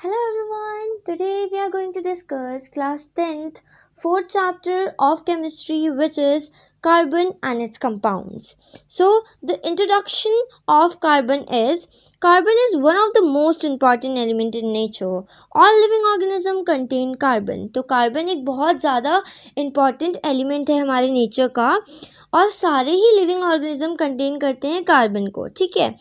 Hello everyone, today we are going to discuss class 10th, 4th chapter of chemistry, which is carbon and its compounds. So the introduction of carbon is one of the most important element in nature. All living organism contain carbon. तो carbon एक बहुत ज़्यादा important element है हमारे nature का और सारे ही living organism contain करते हैं carbon को, ठीक है.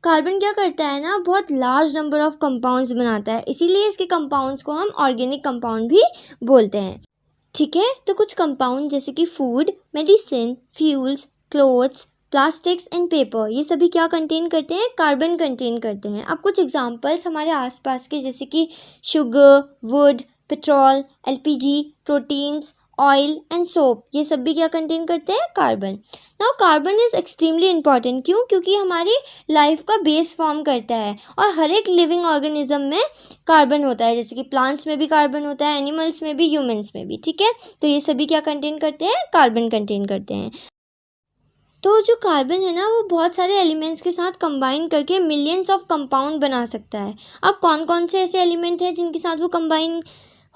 कार्बन क्या करता है ना, बहुत लार्ज नंबर ऑफ कंपाउंड्स बनाता है, इसीलिए इसके कंपाउंड्स को हम ऑर्गेनिक कंपाउंड भी बोलते हैं. ठीक है, तो कुछ कंपाउंड जैसे कि food, medicine, fuels, clothes, plastics and paper, ये सभी क्या कंटेन करते हैं, कार्बन कंटेन करते हैं. अब कुछ एग्जांपल्स हमारे आसपास के जैसे कि sugar, would, petrol, LPG, proteins, oil and soap, ये सब भी क्या कंटेन करते हैं, carbon. Now carbon is extremely important, क्योंकि हमारी लाइफ का बेस फॉर्म करता है और हर एक लिविंग ऑर्गेनिज्म में कार्बन होता है, जैसे कि प्लांट्स में भी कार्बन होता है, एनिमल्स में भी, ह्यूमंस में भी. ठीक है, तो ये सभी क्या कंटेन करते हैं, कार्बन कंटेन करते हैं. तो जो कार्बन है ना, वो बहुत सारे एलिमेंट्स के साथ कंबाइन करके मिलियंस ऑफ कंपाउंड बना सकता है. अब कौन कौन से ऐसे एलिमेंट हैं जिनके साथ वो कंबाइन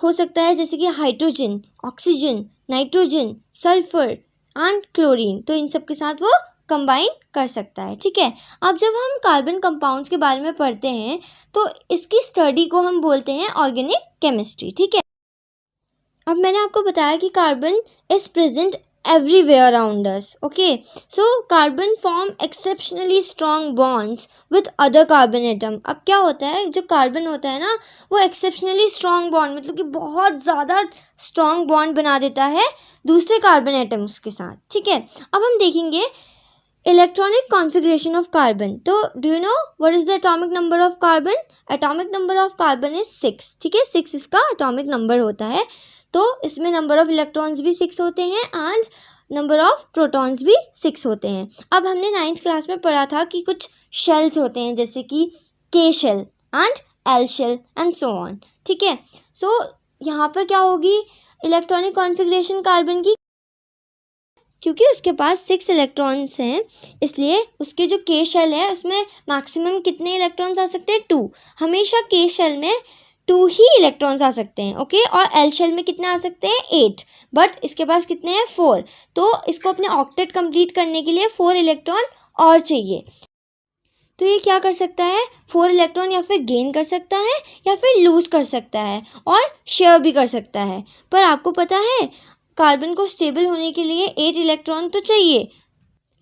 हो सकता है, जैसे कि hydrogen, oxygen, nitrogen, sulphur and chlorine, तो इन सब के साथ वो कंबाइन कर सकता है. ठीक है, अब जब हम कार्बन कंपाउंड्स के बारे में पढ़ते हैं तो इसकी स्टडी को हम बोलते हैं ऑर्गेनिक केमिस्ट्री. ठीक है, अब मैंने आपको बताया कि carbon is present everywhere around us. Okay, so carbon form exceptionally strong bonds with other carbon atom. अब क्या होता है, जो कार्बन होता है ना, वो exceptionally strong bond, मतलब कि बहुत ज़्यादा strong bond बना देता है दूसरे कार्बन एटम्स के साथ. ठीक है, अब हम देखेंगे इलेक्ट्रॉनिक कॉन्फ़िगरेशन ऑफ कार्बन. तो do you know what is the atomic number of carbon? Atomic number of carbon is 6. ठीक है, 6 इसका एटॉमिक नंबर होता है. तो इसमें नंबर ऑफ इलेक्ट्रॉन्स भी 6 होते हैं एंड नंबर ऑफ प्रोटॉन्स भी 6 होते हैं. अब हमने 9th क्लास में पढ़ा था कि कुछ शेल्स होते हैं, जैसे कि K shell and L shell and so on. ठीक है, सो यहाँ पर क्या होगी इलेक्ट्रॉनिक कॉन्फ़िगरेशन कार्बन की, क्योंकि उसके पास 6 इलेक्ट्रॉन्स हैं, इसलिए उसके जो के शेल है उसमें मैक्सिमम कितने इलेक्ट्रॉन्स आ सकते हैं, 2. हमेशा के शेल में 2 ही इलेक्ट्रॉन्स आ सकते हैं. ओके, और एल शेल में कितने आ सकते हैं, 8. बट इसके पास कितने हैं, 4. तो इसको अपने ऑक्टेट कंप्लीट करने के लिए 4 इलेक्ट्रॉन और चाहिए. तो ये क्या कर सकता है, 4 इलेक्ट्रॉन या फिर गेन कर सकता है या फिर लूज कर सकता है और शेयर भी कर सकता है. पर आपको पता है कार्बन को स्टेबल होने के लिए 8 इलेक्ट्रॉन तो चाहिए,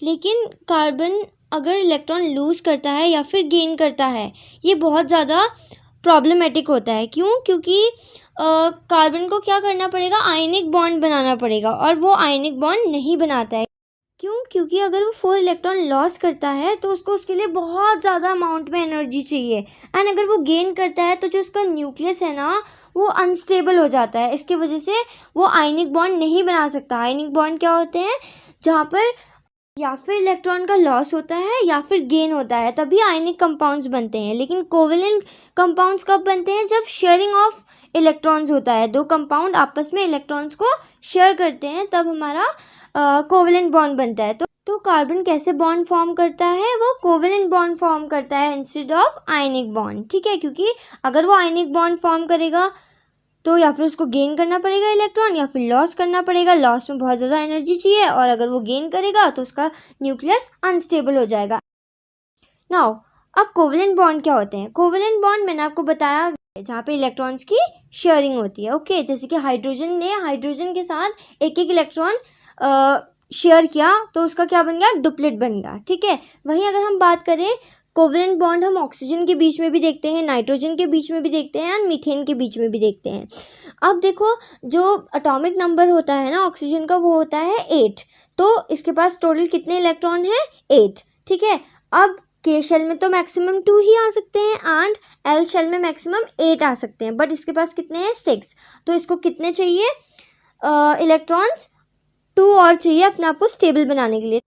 लेकिन कार्बन अगर इलेक्ट्रॉन लूज़ करता है या फिर गेन करता है, ये बहुत ज़्यादा प्रॉब्लमेटिक होता है. क्योंकि कार्बन को क्या करना पड़ेगा, आयनिक बॉन्ड बनाना पड़ेगा, और वो आयनिक बॉन्ड नहीं बनाता है. क्योंकि अगर वो 4 इलेक्ट्रॉन लॉस करता है तो उसको उसके लिए बहुत ज़्यादा अमाउंट में एनर्जी चाहिए. एंड अगर वो गेन करता है तो जो उसका न्यूक्लियस है ना, वो अनस्टेबल हो जाता है. इसके वजह से वो आयनिक बॉन्ड नहीं बना सकता. आयनिक बॉन्ड क्या होते हैं, जहाँ पर या फिर इलेक्ट्रॉन का लॉस होता है या फिर गेन होता है, तभी आयनिक कंपाउंड्स बनते हैं. लेकिन कोवेलेंट कंपाउंड्स कब बनते हैं, जब शेयरिंग ऑफ इलेक्ट्रॉन्स होता है, 2 कंपाउंड आपस में इलेक्ट्रॉन्स को शेयर करते हैं, तब हमारा कोवेलेंट बॉन्ड बनता है. तो कार्बन कैसे बॉन्ड फॉर्म करता है, वो कोवेलेंट बॉन्ड फॉर्म करता है इंस्टेड ऑफ आयनिक बॉन्ड. ठीक है, क्योंकि अगर वो आयनिक बॉन्ड फॉर्म करेगा तो या फिर उसको गेन करना पड़ेगा इलेक्ट्रॉन या फिर लॉस करना पड़ेगा. लॉस में बहुत ज़्यादा एनर्जी चाहिए, और अगर वो गेन करेगा तो उसका न्यूक्लियस अनस्टेबल हो जाएगा. नाउ अब कोवेलेंट बॉन्ड क्या होते हैं. कोवेलेंट बॉन्ड मैंने आपको बताया जहाँ पे इलेक्ट्रॉन्स की शेयरिंग होती है. ओके, जैसे कि हाइड्रोजन ने हाइड्रोजन के साथ एक इलेक्ट्रॉन शेयर किया तो उसका क्या बन गया, डुप्लेट बन गया. ठीक है, वहीं अगर हम बात करें कोवेलेंट बॉन्ड हम ऑक्सीजन के बीच में भी देखते हैं, नाइट्रोजन के बीच में भी देखते हैं, एंड मीथेन के बीच में भी देखते हैं. अब देखो जो एटॉमिक नंबर होता है ना ऑक्सीजन का, वो होता है 8. तो इसके पास टोटल कितने इलेक्ट्रॉन हैं, 8. ठीक है, अब के शेल में तो मैक्सिमम 2 ही आ सकते हैं एंड एल शेल में मैक्सिमम 8 आ सकते हैं, बट इसके पास कितने हैं, 6. तो इसको कितने चाहिए इलेक्ट्रॉन्स, 2 और चाहिए अपने आप को स्टेबल बनाने के लिए.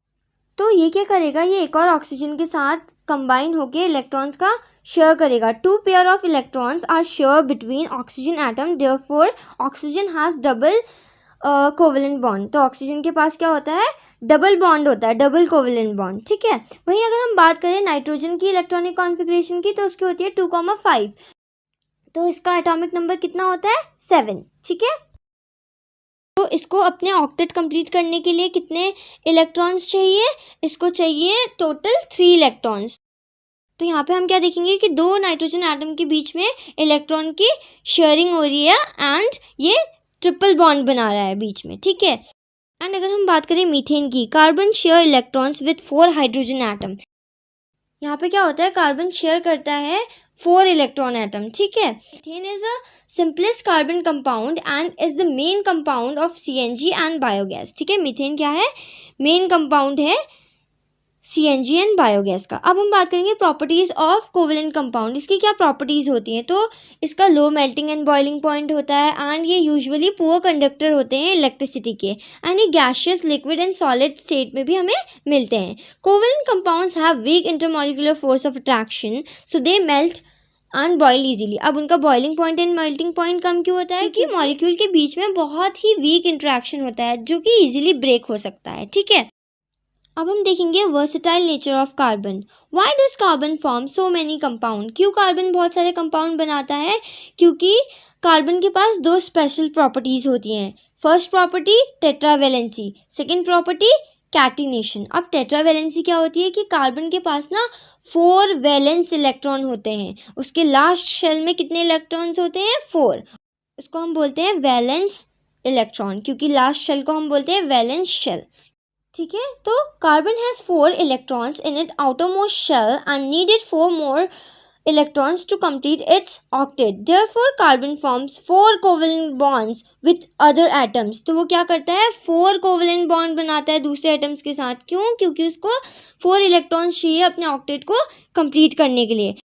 तो ये क्या करेगा, ये एक और ऑक्सीजन के साथ कंबाइन होकर इलेक्ट्रॉन्स का शेयर करेगा. 2 pair of electrons are share between oxygen atom, therefore oxygen has double covalent bond. तो ऑक्सीजन के पास क्या होता है, डबल बॉन्ड होता है, डबल कोवेलेंट बॉन्ड. ठीक है, वहीं अगर हम बात करें नाइट्रोजन की इलेक्ट्रॉनिक कॉन्फ़िगरेशन की, तो उसकी होती है 2,5. तो इसका एटॉमिक नंबर कितना होता है 7, ठीक है। तो इसको अपने ऑक्टेट कंप्लीट करने के लिए कितने इलेक्ट्रॉन्स चाहिए, इसको चाहिए टोटल 3 इलेक्ट्रॉन्स। तो यहाँ पे हम क्या देखेंगे कि 2 नाइट्रोजन एटम के बीच में इलेक्ट्रॉन की शेयरिंग हो रही है एंड ये ट्रिपल बॉन्ड बना रहा है बीच में, ठीक है। एंड अगर हम बात करें मीथेन की, carbon share electrons with 4 hydrogen atom. यहाँ पे क्या होता है, कार्बन शेयर करता है 4 इलेक्ट्रॉन एटम, ठीक है। Methane is a simplest carbon compound and is the main compound of CNG and biogas, ठीक है। मीथेन क्या है, मेन कंपाउंड है सीएनजी एंड बायोगैस का। अब हम बात करेंगे प्रॉपर्टीज ऑफ कोवेलेंट कंपाउंड, इसकी क्या प्रॉपर्टीज होती हैं। तो इसका low melting and boiling point होता है एंड ये यूजुअली पुअर कंडक्टर होते हैं इलेक्ट्रिसिटी के, एंड ये gaseous, liquid and solid state में भी हमें मिलते हैं। Covalent compounds have weak intermolecular force of attraction, so they melt and boil easily. अब उनका boiling point and melting point कम क्यों होता है, कि मॉलिक्यूल के बीच में बहुत ही वीक इंट्रैक्शन होता है जो कि ईजिली ब्रेक हो सकता है, ठीक है। अब हम देखेंगे versatile nature of carbon. Why does carbon form so many compound, क्यों कार्बन बहुत सारे कंपाउंड बनाता है, क्योंकि कार्बन के पास 2 स्पेशल प्रॉपर्टीज होती हैं। First property tetravalency, second property catenation. अब टेट्रावेलेंसी क्या होती है कि कार्बन के पास ना 4 वैलेंस इलेक्ट्रॉन होते हैं, उसके लास्ट शेल में कितने इलेक्ट्रॉन्स होते हैं 4, उसको हम बोलते हैं वैलेंस इलेक्ट्रॉन, क्योंकि लास्ट शेल को हम बोलते हैं वैलेंस शेल, ठीक है। तो carbon has 4 electrons in it outermost shell and needed 4 more electrons to complete its octet. Therefore, carbon forms 4 covalent bonds with other atoms. तो वो क्या करता है, 4 covalent bond बनाता है दूसरे atoms के साथ। क्यों, क्योंकि उसको 4 electrons चाहिए अपने octet को complete करने के लिए।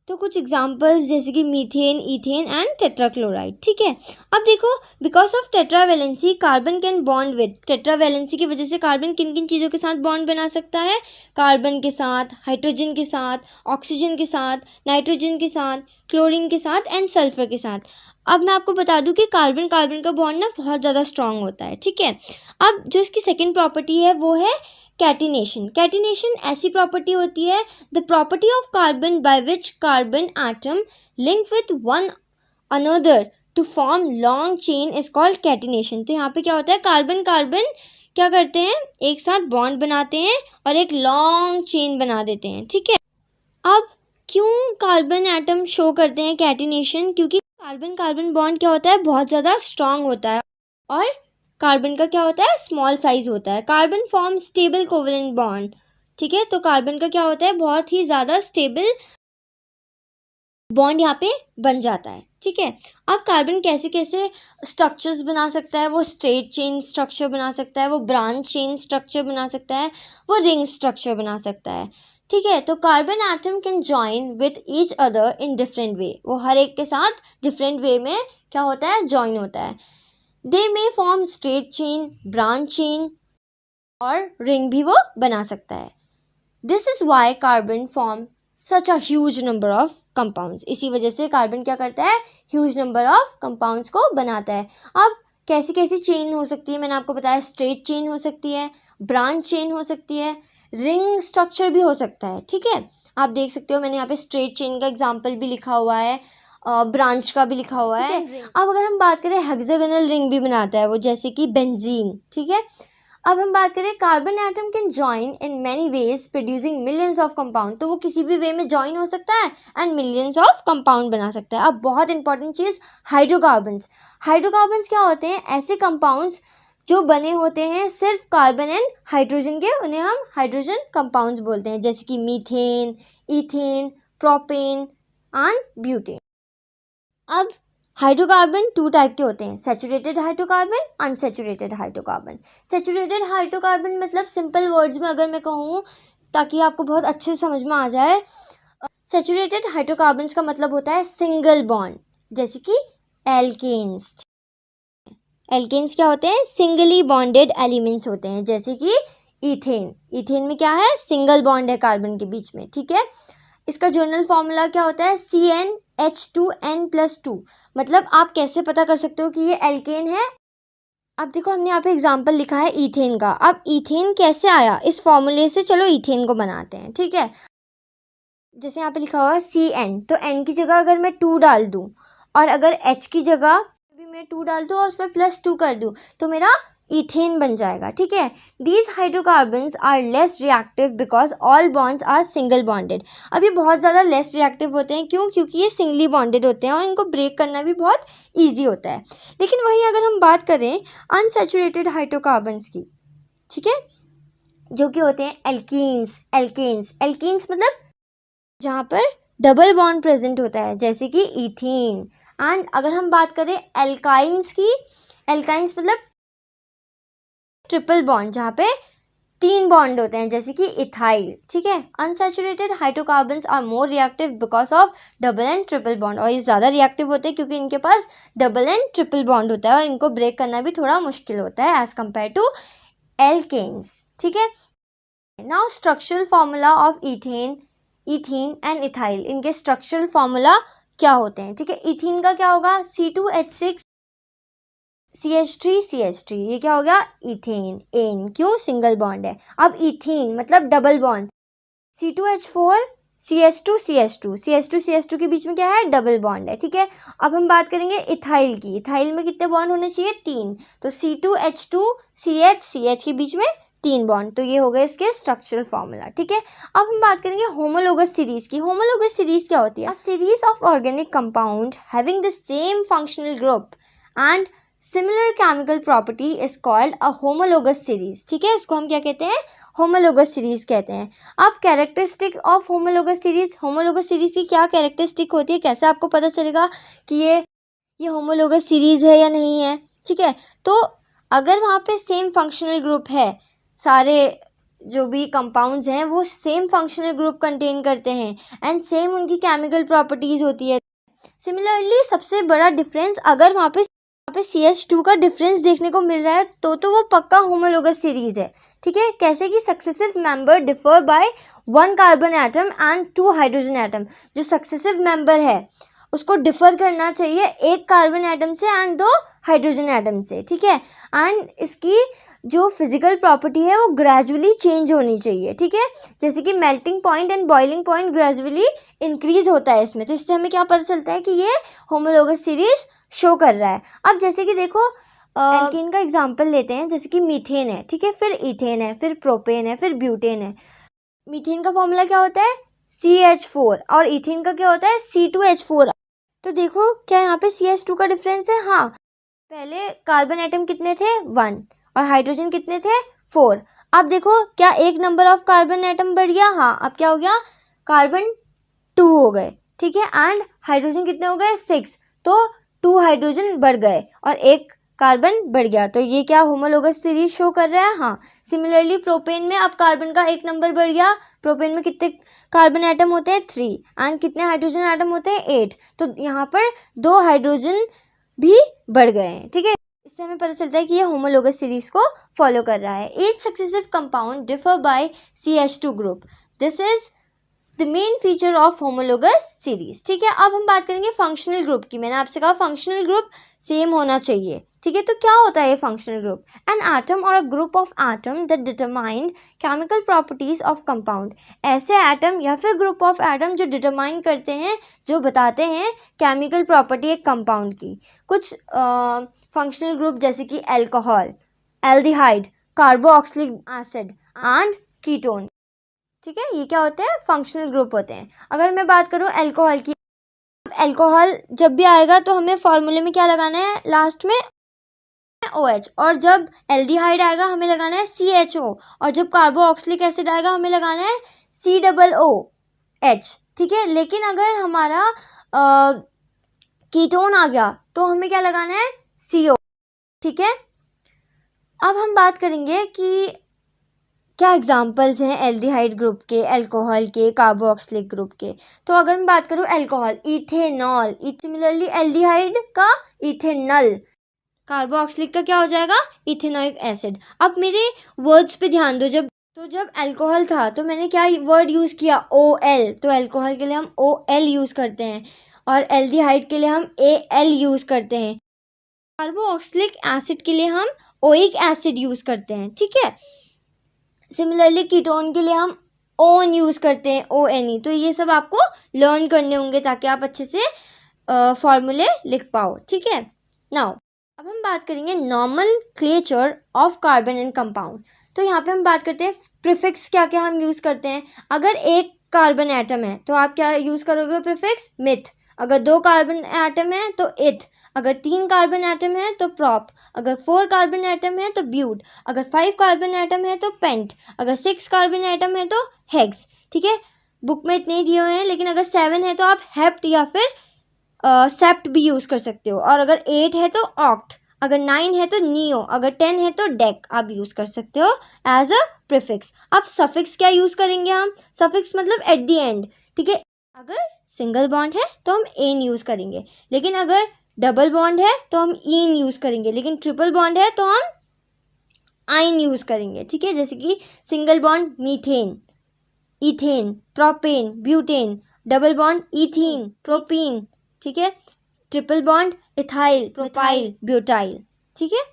तो कुछ एग्जांपल्स जैसे कि मीथेन, इथेन एंड टेट्राक्लोराइड, ठीक है। अब देखो, because of tetravalency carbon can bond with, tetravalency की वजह से कार्बन किन किन चीज़ों के साथ बॉन्ड बना सकता है, कार्बन के साथ, हाइड्रोजन के साथ, ऑक्सीजन के साथ, नाइट्रोजन के साथ, क्लोरीन के साथ एंड सल्फर के साथ। अब मैं आपको बता दूं कि कार्बन कार्बन का बॉन्ड ना बहुत ज़्यादा स्ट्रांग होता है, ठीक है। अब जो इसकी सेकेंड प्रॉपर्टी है वो है कैटिनेशन। कैटिनेशन ऐसी प्रॉपर्टी होती है, the property of carbon by which carbon atom link with one another to form long chain is called catenation. तो यहाँ पे क्या होता है, कार्बन कार्बन क्या करते हैं, एक साथ बॉन्ड बनाते हैं और एक लॉन्ग चेन बना देते हैं, ठीक है। अब क्यों कार्बन एटम शो करते हैं कैटिनेशन, क्योंकि कार्बन कार्बन बॉन्ड क्या होता है, बहुत ज़्यादा स्ट्रांग होता है और कार्बन का क्या होता है, स्मॉल साइज होता है। Carbon form stable covalent bond, ठीक है। तो कार्बन का क्या होता है, बहुत ही ज़्यादा स्टेबल बॉन्ड यहाँ पे बन जाता है, ठीक है। अब कार्बन कैसे कैसे स्ट्रक्चर्स बना सकता है, वो स्ट्रेट चेन स्ट्रक्चर बना सकता है, वो ब्रांच चेन स्ट्रक्चर बना सकता है, वो रिंग स्ट्रक्चर बना सकता है, ठीक है। तो carbon atom can join with each other in different way, वो हर एक के साथ डिफरेंट वे में क्या होता है, जॉइन होता है। They may form straight chain, branch chain और रिंग भी वो बना सकता है। This is why carbon form such a huge number of compounds. इसी वजह से कार्बन क्या करता है, ह्यूज नंबर ऑफ कंपाउंड्स को बनाता है। अब कैसी कैसी चेन हो सकती है, मैंने आपको बताया स्ट्रेट चेन हो सकती है, ब्रांच चेन हो सकती है, रिंग स्ट्रक्चर भी हो सकता है, ठीक है। आप देख सकते हो मैंने यहाँ पे स्ट्रेट चेन का एग्जाम्पल भी लिखा हुआ है, ब्रांच का भी लिखा हुआ है। अब अगर हम बात करें हेक्सागोनल रिंग भी बनाता है वो, जैसे कि बेंजीन, ठीक है। अब हम बात करें carbon atom can join in many ways producing millions of compound, तो वो किसी भी वे में जॉइन हो सकता है एंड मिलियंस ऑफ कंपाउंड बना सकता है। अब बहुत इंपॉर्टेंट चीज़, हाइड्रोकार्बन्स। हाइड्रोकार्बन्स क्या होते हैं, ऐसे कंपाउंड्स जो बने होते हैं सिर्फ कार्बन एंड हाइड्रोजन के, उन्हें हम हाइड्रोजन कंपाउंड्स बोलते हैं, जैसे कि methane, ethane, propane and butane. अब हाइड्रोकार्बन 2 टाइप के होते हैं, saturated hydrocarbon, unsaturated hydrocarbon. Saturated hydrocarbon मतलब सिंपल वर्ड्स में अगर मैं कहूँ ताकि आपको बहुत अच्छे से समझ में आ जाए, सैचुरेटेड हाइड्रोकार्बन्स का मतलब होता है सिंगल बॉन्ड, जैसे कि एल्केन्स। एल्केन्स क्या होते हैं, सिंगली बॉन्डेड एलिमेंट्स होते हैं, जैसे कि इथेन। इथेन में क्या है, सिंगल बॉन्ड है कार्बन के बीच में, ठीक है। इसका जर्नल फॉर्मूला क्या होता है, CnH2n+2। मतलब आप कैसे पता कर सकते हो कि ये एल्केन है। अब देखो हमने यहाँ पे एग्जाम्पल लिखा है इथेन का। अब इथेन कैसे आया, इस फॉर्मूले से चलो इथेन को बनाते हैं, ठीक है। जैसे यहाँ पे लिखा हुआ CN, तो N की जगह अगर मैं 2 डाल दूँ और अगर H की जगह भी मैं 2 डाल दूँ और उसमें +2 कर दूँ तो मेरा इथेन बन जाएगा, ठीक है। These hydrocarbons are less reactive because all bonds are single bonded. अब ये बहुत ज़्यादा लेस रिएक्टिव होते हैं, क्यों? क्योंकि ये सिंगली बॉन्डेड होते हैं और इनको ब्रेक करना भी बहुत ईजी होता है। लेकिन वहीं अगर हम बात करें अनसैचुरेटेड हाइड्रोकार्बन्स की, ठीक है, जो कि होते हैं एल्कीन्स। एल्कीन्स मतलब जहाँ पर डबल बॉन्ड प्रेजेंट होता है, जैसे कि इथीन। एंड अगर हम बात करें एल्काइंस की, एल्काइंस मतलब ट्रिपल बॉन्ड जहाँ पे 3 बॉन्ड होते हैं, जैसे कि इथाइल, ठीक है। Unsaturated hydrocarbons are more reactive because of double and triple bond, और ये ज़्यादा रिएक्टिव होते हैं क्योंकि इनके पास डबल एंड ट्रिपल बॉन्ड होता है और इनको ब्रेक करना भी थोड़ा मुश्किल होता है एज कम्पेयर टू एल्केन्स, ठीक है। Now structural formula of ethene and ethyl, इनके स्ट्रक्चरल फॉर्मूला क्या होते हैं, ठीक है। इथीन का क्या होगा? C2H6 CH3 ये क्या हो गया? इथेन। एन क्यों? सिंगल बॉन्ड है। अब इथीन मतलब डबल बॉन्ड, C2H4 CH2 के बीच में क्या है? डबल बॉन्ड है, ठीक है। अब हम बात करेंगे इथाइल की। इथाइल में कितने बॉन्ड होने चाहिए? 3। तो C2H2 CH के बीच में 3 बॉन्ड, तो ये हो गए इसके स्ट्रक्चरल फॉर्मूला, ठीक है। अब हम बात करेंगे होमोलोगस सीरीज की। होमोलोगस सीरीज क्या होती है? A series of organic compound having the same functional group and similar chemical property is called a homologous series, ठीक है। इसको हम क्या कहते हैं? होमोलोगस सीरीज कहते हैं। अब कैरेक्टरिस्टिक ऑफ होमोलोगस सीरीज की क्या कैरेक्टरिस्टिक होती है? कैसे आपको पता चलेगा कि ये होमोलोगस सीरीज है या नहीं है, ठीक है। तो अगर वहाँ पे सेम फंक्शनल ग्रुप है, सारे जो भी कंपाउंड्स हैं वो सेम फंक्शनल ग्रुप कंटेन करते हैं एंड सेम उनकी केमिकल प्रॉपर्टीज होती है। सिमिलरली सबसे बड़ा डिफरेंस अगर वहाँ पे CH2 का डिफरेंस देखने को मिल रहा है तो वो पक्का होमोलोगस सीरीज है, ठीक है। कैसे कि successive member differ by 1 carbon atom and 2 hydrogen atom. जो सक्सेसिव मेंबर है उसको डिफर करना चाहिए 1 कार्बन एटम से एंड 2 हाइड्रोजन एटम से, ठीक है। एंड इसकी जो फिजिकल प्रॉपर्टी है वो ग्रेजुअली चेंज होनी चाहिए, ठीक है। जैसे कि melting point and boiling point gradually increase होता है इसमें, तो इससे हमें क्या पता चलता है कि ये होमोलोगस सीरीज शो कर रहा है। अब जैसे कि देखो एल्कीन का एग्जांपल लेते हैं, जैसे कि मीथेन है, ठीक है, फिर इथेन है, फिर प्रोपेन है, फिर ब्यूटेन है। मीथेन का फॉर्मूला क्या होता है? CH4 और इथेन का क्या होता है? C2H4। तो देखो क्या यहाँ पे CH2 का डिफरेंस है? हाँ, पहले कार्बन एटम कितने थे? 1 और हाइड्रोजन कितने थे? 4। अब देखो क्या एक नंबर ऑफ कार्बन एटम बढ़ गया? हाँ, अब क्या हो गया? कार्बन 2 हो गए, ठीक है, एंड हाइड्रोजन कितने हो गए? 6। तो 2 हाइड्रोजन बढ़ गए और 1 कार्बन बढ़ गया, तो ये क्या होमोलोगस सीरीज शो कर रहा है? हाँ। सिमिलरली प्रोपेन में अब कार्बन का 1 नंबर बढ़ गया। प्रोपेन में कितने कार्बन एटम होते हैं? 3 एंड कितने हाइड्रोजन एटम होते हैं? 8। तो यहाँ पर 2 हाइड्रोजन भी बढ़ गए हैं, ठीक है। इससे हमें पता चलता है कि ये होमोलोगस सीरीज को फॉलो कर रहा है। Each successive compound differ by CH2 group, this is the main feature of homologous series, ठीक है। अब हम बात करेंगे फंक्शनल ग्रुप की। मैंने आपसे कहा फंक्शनल ग्रुप सेम होना चाहिए, ठीक है। तो क्या होता है ये फंक्शनल ग्रुप? एन एटम और a group of atom that determine chemical properties of compound. ऐसे एटम या फिर ग्रुप ऑफ एटम जो डिटरमाइन करते हैं, जो बताते हैं केमिकल प्रॉपर्टी एक कंपाउंड की। कुछ फंक्शनल ग्रुप जैसे कि alcohol, aldehyde, carboxylic acid and ketone, ठीक है, ये क्या होते हैं? फंक्शनल ग्रुप होते हैं। अगर मैं बात करूं अल्कोहल की, अल्कोहल जब भी आएगा तो हमें फॉर्मूले में क्या लगाना है? लास्ट में OH, और जब एल्डिहाइड आएगा हमें लगाना है CHO, और जब कार्बोक्सिलिक एसिड आएगा हमें लगाना है COOH, ठीक है। लेकिन अगर हमारा कीटोन आ गया तो हमें क्या लगाना है? CO, ठीक है। अब हम बात करेंगे कि क्या एग्जाम्पल्स हैं एल्डिहाइड ग्रुप के, अल्कोहल के, कार्बोक्सिलिक ग्रुप के। तो अगर मैं बात करूं अल्कोहल, इथेनॉल, सिमिलरली एल्डिहाइड का इथेनल, कार्बोक्सिलिक का क्या हो जाएगा? Ethanoic acid. अब मेरे वर्ड्स पे ध्यान दो, जब अल्कोहल था तो मैंने क्या वर्ड यूज़ किया? OL। तो अल्कोहल के लिए हम OL यूज़ करते हैं और एल्डिहाइड के लिए हम AL यूज़ करते हैं। कार्बोक्सिलिक एसिड के लिए हम ओइक एसिड यूज़ करते हैं, ठीक है। सिमिलरली कीटोन के लिए हम ओन यूज़ करते हैं, ONE। तो ये सब आपको लर्न करने होंगे ताकि आप अच्छे से फॉर्मूले लिख पाओ, ठीक है। नाउ अब हम बात करेंगे nomenclature of carbon and compound. तो यहाँ पे हम बात करते हैं प्रीफिक्स क्या क्या हम यूज़ करते हैं। अगर एक कार्बन एटम है तो आप क्या यूज़ करोगे प्रीफिक्स, मिथ। अगर 2 कार्बन एटम है तो इथ। अगर 3 कार्बन एटम है तो प्रॉप। अगर 4 कार्बन एटम है तो ब्यूट। अगर 5 कार्बन एटम है तो पेंट। अगर 6 कार्बन एटम है तो हेक्स, ठीक है। बुक में इतने ही दिए हुए हैं, लेकिन अगर 7 है तो आप हेप्ट या फिर सेप्ट भी यूज़ कर सकते हो। और अगर 8 है तो ऑक्ट। अगर 9 है तो नियो। अगर 10 है तो डेक आप यूज़ कर सकते हो एज अ प्रीफिक्स। अब सफिक्स क्या यूज़ करेंगे हम, सफिक्स मतलब एट द एंड, ठीक है। अगर सिंगल बॉन्ड है तो हम एन यूज़ करेंगे, लेकिन अगर डबल बॉन्ड है तो हम ईन यूज़ करेंगे, लेकिन ट्रिपल बॉन्ड है तो हम आइन यूज़ करेंगे, ठीक है। जैसे कि single bond methane, ethane, propane, butane. Double bond ethene, propene, ठीक है। Triple bond ethyl, propyl, butyl, ठीक है।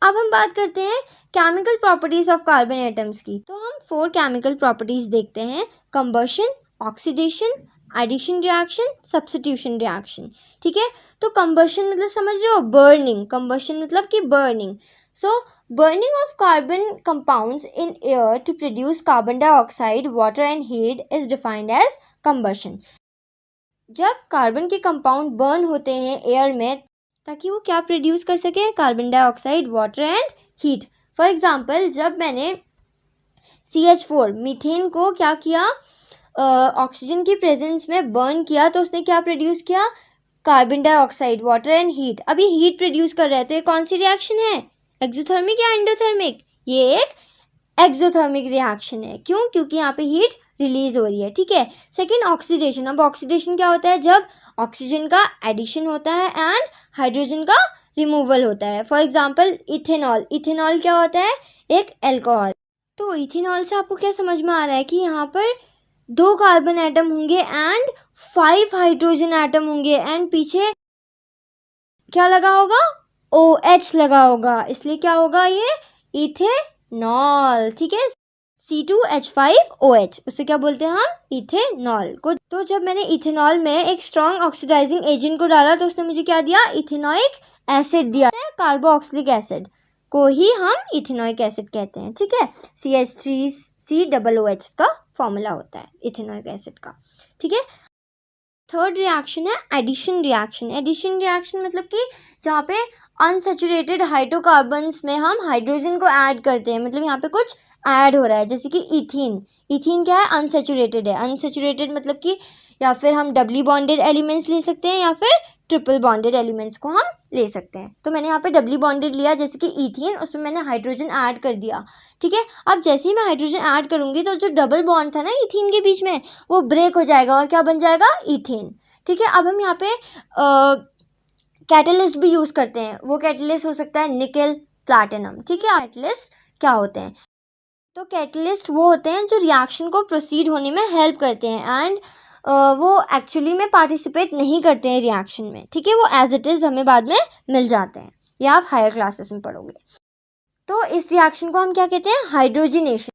अब हम बात करते हैं chemical properties of carbon atoms की। तो हम 4 केमिकल प्रॉपर्टीज देखते हैं, combustion, oxidation, addition reaction, substitution reaction, ठीक है। तो कंबशन मतलब समझ रहे हो, बर्निंग। कंबशन मतलब कि burning. So burning of carbon compounds in air to produce carbon dioxide, water and heat is defined as combustion. जब कार्बन के कंपाउंड बर्न होते हैं एयर में ताकि वो क्या प्रोड्यूस कर सके, carbon dioxide, water and heat. For example जब मैंने CH4 मीथेन को क्या किया, ऑक्सीजन की प्रेजेंस में बर्न किया तो उसने क्या प्रोड्यूस किया, carbon dioxide, water and heat. अभी हीट प्रोड्यूस कर रहा है तो ये कौन सी रिएक्शन है, एक्सोथर्मिक या एंडोथर्मिक, ये एक एक्सोथर्मिक रिएक्शन है। क्यों, क्योंकि यहाँ पे हीट रिलीज हो रही है, ठीक है। Second oxidation. अब ऑक्सीडेशन क्या होता है, जब ऑक्सीजन का एडिशन होता है एंड हाइड्रोजन का रिमूवल होता है। For example ethanol. इथेनॉल क्या होता है, एक एल्कोहल। तो इथेनॉल से आपको क्या समझ में आ रहा है कि यहाँ पर 2 कार्बन एटम होंगे एंड 5 हाइड्रोजन एटम होंगे एंड पीछे क्या लगा होगा, OH लगा होगा, इसलिए क्या होगा ये इथेनॉल, ठीक है। C2H5OH, उसे क्या बोलते हैं हम, इथेनॉल को। तो जब मैंने इथेनॉल में एक स्ट्रॉन्ग ऑक्सीडाइजिंग एजेंट को डाला तो उसने मुझे क्या दिया, इथेनोइक एसिड दिया है। कार्बोक्सिलिक एसिड को ही हम इथेनोइक एसिड कहते हैं, ठीक है। CH3COOH का फॉर्मूला होता है इथेनोइक एसिड का, ठीक है। थर्ड रिएक्शन है एडिशन रिएक्शन। एडिशन रिएक्शन मतलब कि जहाँ पे अनसैचुरेटेड हाइड्रोकार्बन्स में हम हाइड्रोजन को ऐड करते हैं, मतलब यहाँ पे कुछ ऐड हो रहा है। जैसे कि इथीन। इथीन क्या है, अनसैचुरेटेड है। अनसैचुरेटेड मतलब कि या फिर हम डबली बॉन्डेड एलिमेंट्स ले सकते हैं या फिर ट्रिपल बॉन्डेड एलिमेंट्स को हम ले सकते हैं। तो मैंने यहाँ पे डबली बॉन्डेड लिया, जैसे कि इथीन, उसमें मैंने हाइड्रोजन ऐड कर दिया, ठीक है। अब जैसे ही मैं हाइड्रोजन ऐड करूँगी तो जो डबल बॉन्ड था ना इथीन के बीच में वो ब्रेक हो जाएगा और क्या बन जाएगा, इथेन, ठीक है। अब हम यहाँ पे कैटलिस्ट भी यूज़ करते हैं। वो कैटलिस्ट हो सकता है निकल, प्लैटिनम, ठीक है। कैटलिस्ट क्या होते हैं, तो कैटलिस्ट वो होते हैं जो रिएक्शन को प्रोसीड होने में हेल्प करते हैं एंड वो एक्चुअली में पार्टिसिपेट नहीं करते हैं रिएक्शन में, ठीक है। वो एज इट इज़ हमें बाद में मिल जाते हैं, या आप हायर क्लासेस में पढ़ोगे। तो इस रिएक्शन को हम क्या कहते हैं, हाइड्रोजिनेशन।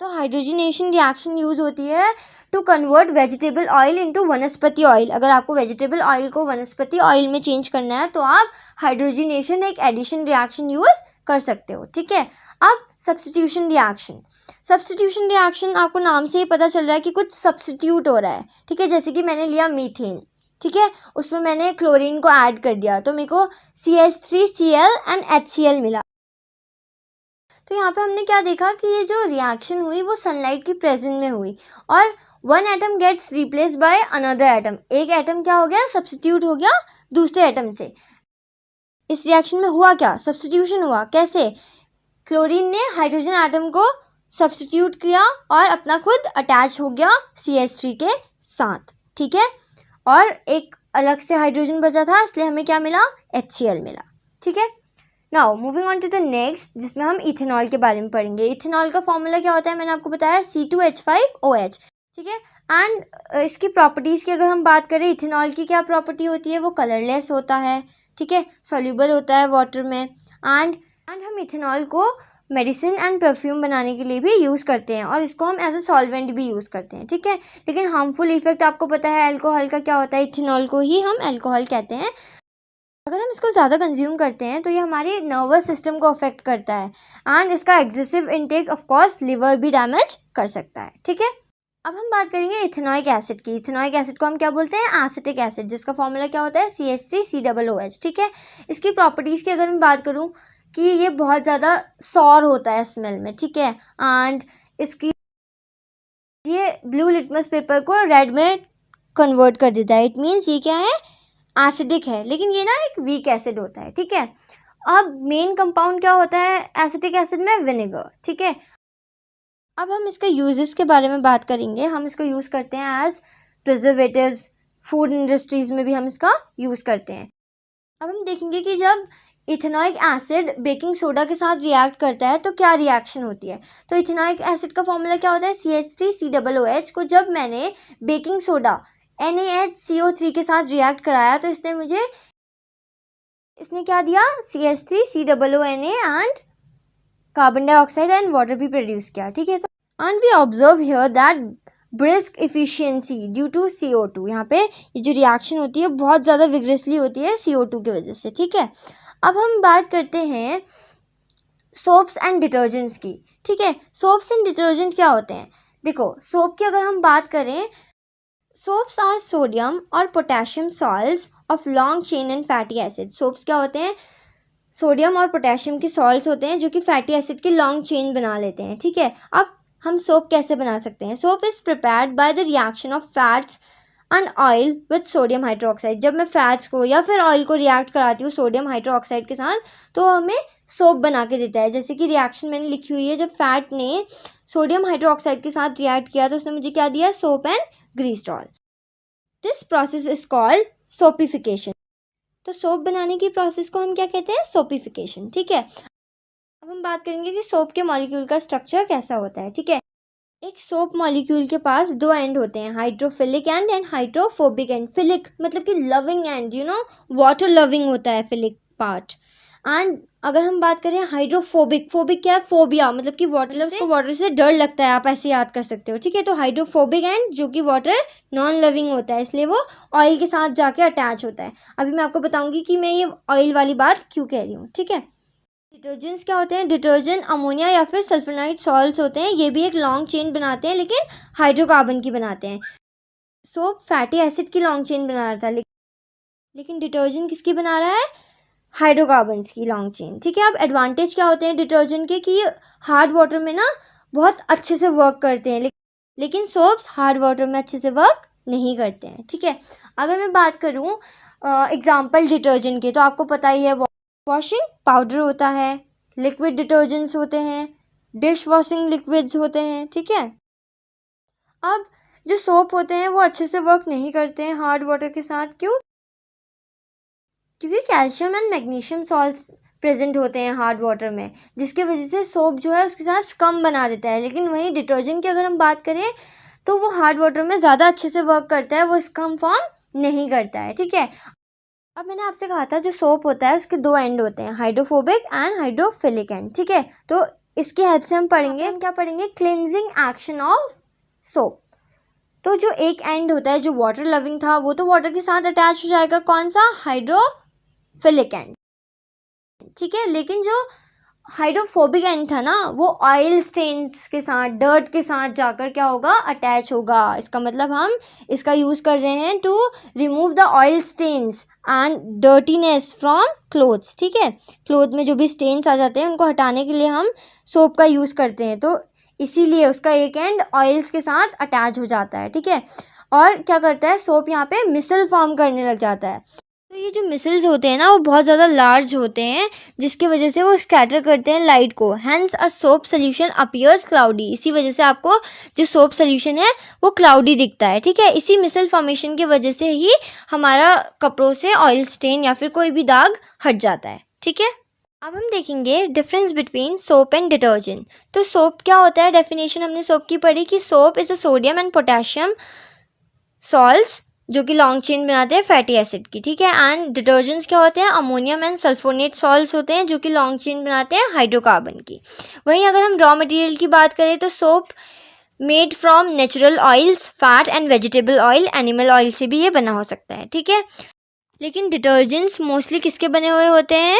तो हाइड्रोजिनेशन रिएक्शन यूज़ होती है to convert vegetable oil into vanaspati oil. अगर आपको वेजिटेबल ऑयल को वनस्पति ऑयल में चेंज करना है तो आप हाइड्रोजिनेशन एक एडिशन रिएक्शन यूज़ कर सकते हो, ठीक है। अब सब्स्टिट्यूशन रिएक्शन। सब्स्टिट्यूशन रिएक्शन आपको नाम से ही पता चल रहा है कि कुछ सब्स्टिट्यूट हो रहा है, ठीक है। जैसे कि मैंने लिया मीथेन, ठीक है, उसमें मैंने क्लोरीन को ऐड कर दिया तो मेरे को CH3Cl एंड HCl मिला। तो यहाँ पे हमने क्या देखा कि ये जो रिएक्शन हुई वो सनलाइट की प्रेजेंस में हुई और one atom gets replace by another atom. एक एटम क्या हो गया, सब्स्टिट्यूट हो गया दूसरे एटम से। इस रिएक्शन में हुआ क्या, सब्स्टिट्यूशन हुआ। कैसे, क्लोरीन ने हाइड्रोजन एटम को सब्स्टिट्यूट किया और अपना खुद अटैच हो गया CH3 के साथ, ठीक है। और एक अलग से हाइड्रोजन बचा था इसलिए हमें क्या मिला, HCl मिला, ठीक है। Now moving on to the next, जिसमें हम इथेनॉल के बारे में पढ़ेंगे। इथेनॉल का फॉर्मूला क्या होता है, मैंने आपको बताया C2H5OH, ठीक है। एंड इसकी प्रॉपर्टीज़ की अगर हम बात करें, इथेनॉल की क्या प्रॉपर्टी होती है, वो कलरलेस होता है, ठीक है, सॉल्यूबल होता है वाटर में एंड हम इथेनॉल को मेडिसिन एंड परफ्यूम बनाने के लिए भी यूज़ करते हैं और इसको हम एज अ सॉल्वेंट भी यूज़ करते हैं, ठीक है। लेकिन हार्मफुल इफेक्ट आपको पता है अल्कोहल का क्या होता है, इथेनॉल को ही हम अल्कोहल कहते हैं। अगर हम इसको ज़्यादा कंज्यूम करते हैं तो ये हमारे नर्वस सिस्टम को अफेक्ट करता है एंड इसका excessive intake of course liver भी डैमेज कर सकता है, ठीक है। अब हम बात करेंगे इथेनॉइक एसिड की। इथेनॉइक एसिड को हम क्या बोलते हैं, एसिटिक एसिड, जिसका फॉर्मूला क्या होता है CH3COOH, ठीक है। इसकी प्रॉपर्टीज़ की अगर मैं बात करूँ कि ये बहुत ज़्यादा सॉर होता है स्मेल में, ठीक है, एंड इसकी ये ब्लू लिटमस पेपर को रेड में कन्वर्ट कर देता है। इट मीन्स ये क्या है, एसिडिक है, लेकिन ये ना एक वीक एसिड होता है, ठीक है। अब मेन कंपाउंड क्या होता है एसिटिक एसिड में, विनेगर, ठीक है। अब हम इसके यूजेस के बारे में बात करेंगे। हम इसको यूज़ करते हैं एज प्रिजर्वेटिव्स, फूड इंडस्ट्रीज में भी हम इसका यूज़ करते हैं। अब हम देखेंगे कि जब इथेनॉइक एसिड बेकिंग सोडा के साथ रिएक्ट करता है तो क्या रिएक्शन होती है। तो इथेनॉइक एसिड का फॉर्मूला क्या होता है, CH3COOH को जब मैंने बेकिंग सोडा NaHCO3 के साथ रिएक्ट कराया तो इसने क्या दिया, CH3COONA and carbon dioxide and water भी प्रोड्यूस किया, ठीक है। तो and we observe here that brisk efficiency due to CO2। यहाँ पे ये जो रिएक्शन होती है बहुत ज़्यादा विग्रेसली होती है CO2 की वजह से, ठीक है। अब हम बात करते हैं सोप्स एंड डिटर्जेंट्स की, ठीक है। सोप्स एंड डिटर्जेंट क्या होते हैं, देखो सोप की अगर हम बात करें, सोप्स आर सोडियम और potassium salts of long chain and fatty acid. Soaps क्या होते हैं, सोडियम और पोटेशियम के सॉल्ट्स होते हैं जो कि फैटी एसिड की लॉन्ग चेन बना लेते हैं, ठीक है। अब हम सोप कैसे बना सकते हैं, soap is prepared by the reaction of fats and oil with sodium hydroxide. जब मैं फैट्स को या फिर ऑयल को रिएक्ट कराती हूँ सोडियम हाइड्रोक्साइड के साथ तो हमें सोप बना के देता है। जैसे कि रिएक्शन मैंने लिखी हुई है, जब फैट ने सोडियम हाइड्रोक्साइड के साथ रिएक्ट किया तो उसने मुझे क्या दिया, soap and glycerol. This process is called saponification. तो सोप बनाने की प्रोसेस को हम क्या कहते हैं, सोपिफिकेशन, ठीक है। अब हम बात करेंगे कि सोप के मॉलिक्यूल का स्ट्रक्चर कैसा होता है, ठीक है। एक सोप मॉलिक्यूल के पास दो एंड होते हैं, hydrophilic and and hydrophobic and. Philic मतलब कि loving and, you know water loving होता है फिलिक पार्ट। एंड अगर हम बात करें हाइड्रोफोबिक, फोबिक क्या है, फोबिया मतलब कि वाटर, उसको वाटर से डर लगता है, आप ऐसे याद कर सकते हो, ठीक है। तो हाइड्रोफोबिक एंड जो कि वाटर नॉन लविंग होता है, इसलिए वो ऑयल के साथ जाके अटैच होता है। अभी मैं आपको बताऊंगी कि मैं ये ऑयल वाली बात क्यों कह रही हूँ, ठीक है। डिटर्जेंट्स क्या होते हैं, डिटर्जेंट अमोनिया या फिर सल्फोनाइड सॉल्ट्स होते हैं। ये भी एक लॉन्ग चेन बनाते हैं लेकिन हाइड्रोकार्बन की बनाते हैं। सोप फैटी एसिड की लॉन्ग चेन बना रहा था लेकिन डिटर्जेंट किसकी बना रहा है, हाइड्रोकार्बन्स की लॉन्ग चेन, ठीक है। अब एडवांटेज क्या होते हैं डिटर्जेंट के कि हार्ड वाटर में ना बहुत अच्छे से वर्क करते हैं, लेकिन सोप्स हार्ड वाटर में अच्छे से वर्क नहीं करते हैं, ठीक है। अगर मैं बात करूँ एग्जाम्पल डिटर्जेंट के, तो आपको पता ही है वॉशिंग पाउडर होता है, लिक्विड डिटर्जेंट्स होते हैं, डिश वॉशिंग लिक्विड्स होते हैं, ठीक है। अब जो सोप होते हैं वो अच्छे से वर्क नहीं करते हैं हार्ड वाटर के साथ, क्यों, क्योंकि calcium and magnesium salts present होते हैं हार्ड वाटर में, जिसकी वजह से सोप जो है उसके साथ स्कम बना देता है। लेकिन वहीं डिटर्जेंट की अगर हम बात करें तो वो हार्ड वाटर में ज़्यादा अच्छे से वर्क करता है, वो स्कम फॉर्म नहीं करता है, ठीक है। अब मैंने आपसे कहा था जो सोप होता है उसके दो एंड होते हैं, हाइड्रोफोबिक एंड हाइड्रोफिलिक एंड, ठीक है। तो इसकी हेल्प से हम क्या पढ़ेंगे, क्लिनजिंग एक्शन ऑफ सोप। तो जो एक एंड होता है जो वाटर लविंग था वो तो वाटर के साथ अटैच हो जाएगा, कौन सा, हाइड्रोफिलिक एंड, ठीक है। लेकिन जो हाइड्रोफोबिक एंड था ना वो ऑयल स्टेन्स के साथ, डर्ट के साथ जाकर क्या होगा, अटैच होगा। इसका मतलब हम इसका यूज़ कर रहे हैं to remove the oil stains and dirtiness from clothes, ठीक है। क्लोथ में जो भी स्टेन्स आ जाते हैं उनको हटाने के लिए हम सोप का यूज़ करते हैं, तो इसीलिए उसका एक एंड ऑयल्स के साथ अटैच हो जाता है, ठीक है। और क्या करता है सोप यहाँ पे मिसल फॉर्म करने लग जाता है। तो ये जो मिसल्स होते हैं ना वो बहुत ज़्यादा लार्ज होते हैं, जिसकी वजह से वो स्कैटर करते हैं लाइट को, hence a soap solution appears cloudy. इसी वजह से आपको जो सोप सोल्यूशन है वो क्लाउडी दिखता है, ठीक है। इसी मिसल फॉर्मेशन की वजह से ही हमारा कपड़ों से ऑयल स्टेन या फिर कोई भी दाग हट जाता है, ठीक है। अब हम देखेंगे difference between soap and detergent. तो सोप क्या होता है, डेफिनेशन हमने सोप की पढ़ी कि soap is a sodium and potassium salts जो कि लॉन्ग चेन बनाते हैं फैटी एसिड की, ठीक है। एंड डिटर्जेंट्स क्या होते हैं, अमोनियम एंड सल्फोनेट सॉल्ट्स होते हैं जो कि लॉन्ग चेन बनाते हैं हाइड्रोकार्बन की। वहीं अगर हम रॉ मटेरियल की बात करें तो soap made from natural oils, fat and vegetable oil, animal oil से भी ये बना हो सकता है, ठीक है। लेकिन डिटर्जेंट्स मोस्टली किसके बने हुए होते हैं,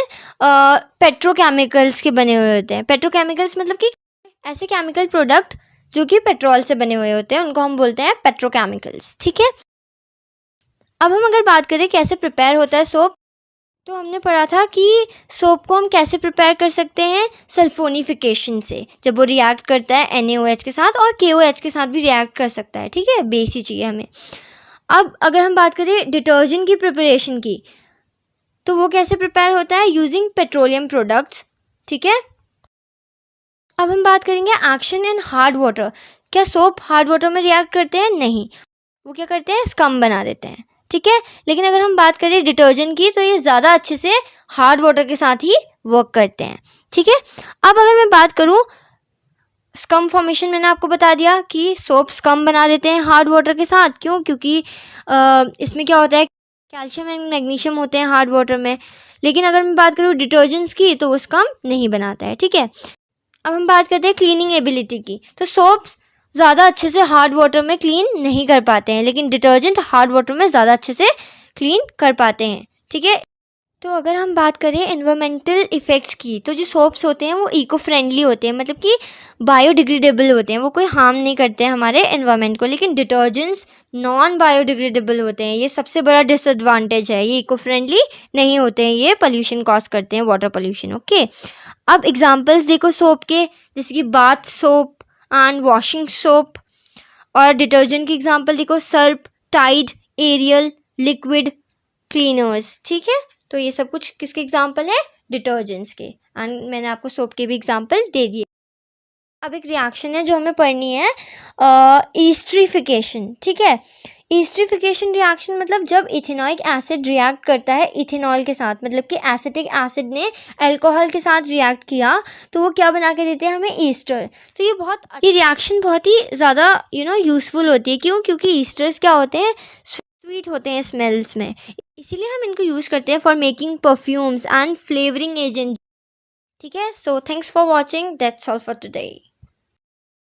पेट्रोकेमिकल्स के बने हुए होते हैं। पेट्रोकेमिकल्स मतलब कि ऐसे केमिकल प्रोडक्ट जो कि पेट्रोल से बने हुए होते हैं, उनको हम बोलते हैं पेट्रोकेमिकल्स, ठीक है। अब हम अगर बात करें कैसे प्रिपेयर होता है सोप, तो हमने पढ़ा था कि सोप को हम कैसे प्रिपेयर कर सकते हैं, सल्फोनिफिकेशन से। जब वो रिएक्ट करता है NaOH के साथ और KOH के साथ भी रिएक्ट कर सकता है, ठीक है। बेस ही चाहिए हमें। अब अगर हम बात करें डिटर्जेंट की प्रिपरेशन की, तो वो कैसे प्रिपेयर होता है, यूजिंग पेट्रोलियम प्रोडक्ट्स, ठीक है। अब हम बात करेंगे एक्शन इन हार्ड वाटर। क्या सोप हार्ड वाटर में रिएक्ट करते हैं? नहीं, वो क्या करते हैं, स्कम बना देते हैं, ठीक है। लेकिन अगर हम बात करें डिटर्जेंट की, तो ये ज़्यादा अच्छे से हार्ड वाटर के साथ ही वर्क करते हैं, ठीक है। अब अगर मैं बात करूँ स्कम फॉर्मेशन, मैंने आपको बता दिया कि सोप स्कम बना देते हैं हार्ड वाटर के साथ। क्यों? क्योंकि इसमें क्या होता है, कैल्शियम एंड मैग्नीशियम होते हैं हार्ड वाटर में। लेकिन अगर मैं बात करूँ डिटर्जेंट्स की, तो वो स्कम नहीं बनाता है, ठीक है। अब हम बात करते हैं क्लीनिंग एबिलिटी की, तो सोप्स ज़्यादा अच्छे से हार्ड वाटर में क्लीन नहीं कर पाते हैं, लेकिन डिटर्जेंट हार्ड वाटर में ज़्यादा अच्छे से क्लीन कर पाते हैं, ठीक है। तो अगर हम बात करें एनवायरमेंटल इफ़ेक्ट्स की, तो जो सोप्स होते हैं वो इको फ्रेंडली होते हैं, मतलब कि बायोडिग्रेडेबल होते हैं, वो कोई हार्म नहीं करते हैं हमारे एनवायरनमेंट को। लेकिन डिटर्जेंट्स नॉन बायोडिग्रेडेबल होते हैं, ये सबसे बड़ा डिसएडवांटेज है। ये इको फ्रेंडली नहीं होते हैं, ये पोल्यूशन कॉज करते हैं, वाटर पोल्यूशन, ओके। अब एग्जांपल्स देखो सोप के, जैसे कि bath soap and washing soap. और डिटर्जेंट की एग्जांपल देखो, सर्प, टाइड, एरियल, लिक्विड क्लीनर्स, ठीक है। तो ये सब कुछ किसके एग्जांपल है, डिटर्जेंट्स के। एंड मैंने आपको सोप के भी एग्जांपल दे दिए। अब एक रिएक्शन है जो हमें पढ़नी है, ईस्ट्रीफिकेशन, ठीक है। ईस्ट्रीफिकेशन रिएक्शन मतलब जब इथेनॉइक एसिड रिएक्ट करता है इथेनॉल के साथ, मतलब कि एसिटिक एसिड ने अल्कोहल के साथ रिएक्ट किया, तो वो क्या बना के देते हैं हमें, ईस्टर। तो ये रिएक्शन बहुत ही ज़्यादा यूज़फुल होती है। क्यों? क्योंकि ईस्टर्स क्या होते हैं, स्वीट होते हैं स्मेल्स में, इसीलिए हम इनको यूज़ करते हैं for making perfumes and flavouring agent, ठीक है। So thanks for watching, that's all for today.